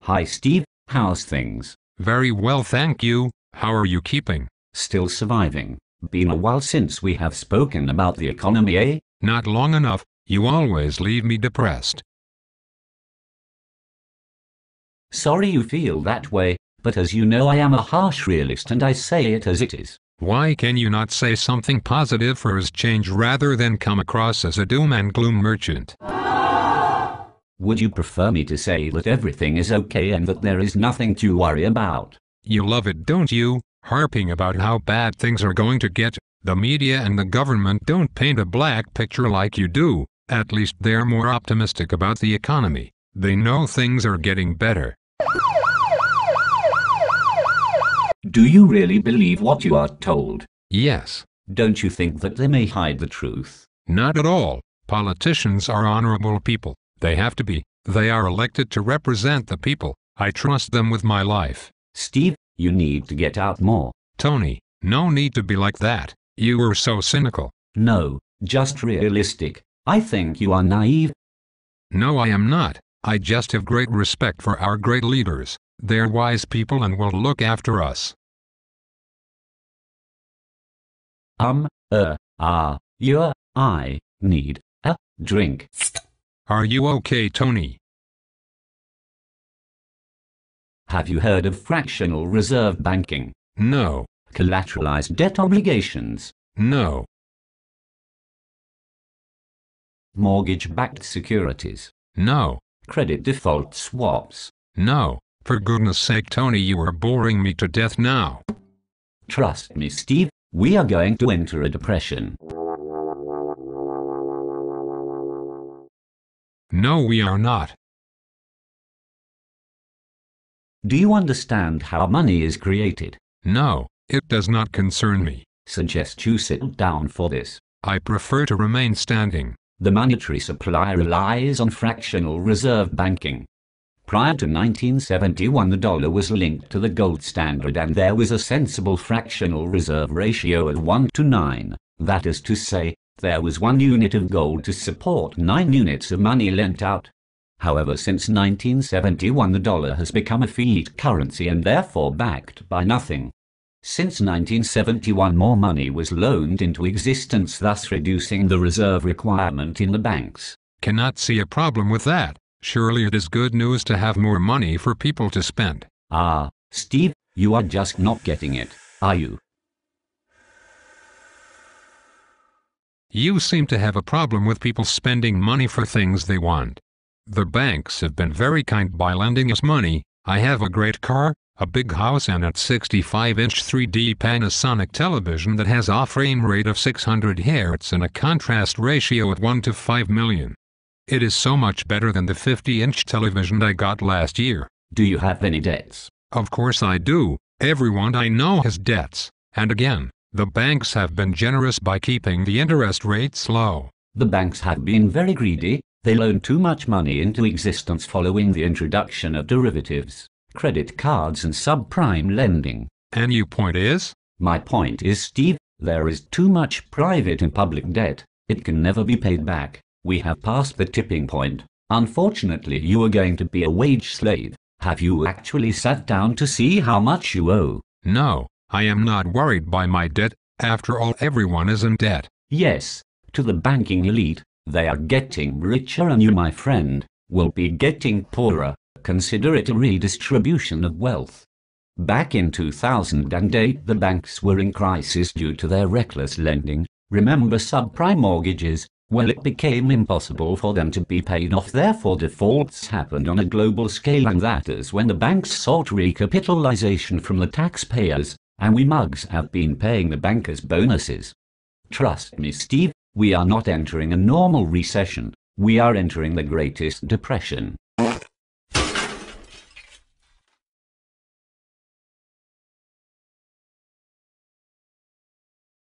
Hi Steve, how's things? Very well, thank you. How are you keeping? Still surviving. Been a while since we have spoken about the economy, eh? Not long enough. You always leave me depressed. Sorry you feel that way, but as you know I am a harsh realist and I say it as it is. Why can you not say something positive for his change rather than come across as a doom and gloom merchant? Would you prefer me to say that everything is okay and that there is nothing to worry about? You love it, don't you? Harping about how bad things are going to get. The media and the government don't paint a black picture like you do. At least they're more optimistic about the economy. They know things are getting better. Do you really believe what you are told? Yes. Don't you think that they may hide the truth? Not at all. Politicians are honorable people. They have to be. They are elected to represent the people. I trust them with my life. Steve, you need to get out more. Tony, no need to be like that. You are so cynical. No, just realistic. I think you are naive. No, I am not. I just have great respect for our great leaders. They're wise people and will look after us. I need a drink. Are you okay, Tony? Have you heard of fractional reserve banking? No. Collateralized debt obligations? No. Mortgage-backed securities? No. Credit default swaps? No. For goodness sake, Tony, you are boring me to death now. Trust me, Steve, we are going to enter a depression. No, we are not. Do you understand how money is created? No, it does not concern me. Suggest you sit down for this. I prefer to remain standing. The monetary supply relies on fractional reserve banking. Prior to 1971, the dollar was linked to the gold standard and there was a sensible fractional reserve ratio at 1:9. That is to say, there was 1 unit of gold to support 9 units of money lent out. However, since 1971 the dollar has become a fiat currency and therefore backed by nothing. Since 1971 more money was loaned into existence, thus reducing the reserve requirement in the banks. Cannot see a problem with that. Surely it is good news to have more money for people to spend. Steve, you are just not getting it, are you? You seem to have a problem with people spending money for things they want. The banks have been very kind by lending us money. I have a great car, a big house and a 65-inch 3D Panasonic television that has a frame rate of 600 Hz and a contrast ratio at 1:5 million. It is so much better than the 50-inch television I got last year. Do you have any debts? Of course I do. Everyone I know has debts. And again, the banks have been generous by keeping the interest rates low. The banks have been very greedy. They loan too much money into existence following the introduction of derivatives, credit cards and subprime lending. And your point is? My point is, Steve, there is too much private and public debt. It can never be paid back. We have passed the tipping point. Unfortunately, you are going to be a wage slave. Have you actually sat down to see how much you owe? No, I am not worried by my debt. After all, everyone is in debt. Yes, to the banking elite. They are getting richer and you, my friend, will be getting poorer. Consider it a redistribution of wealth. Back in 2008, the banks were in crisis due to their reckless lending. Remember subprime mortgages? Well, it became impossible for them to be paid off, therefore defaults happened on a global scale, and that is when the banks sought recapitalization from the taxpayers, and we mugs have been paying the bankers bonuses. Trust me, Steve, we are not entering a normal recession, we are entering the Greatest Depression.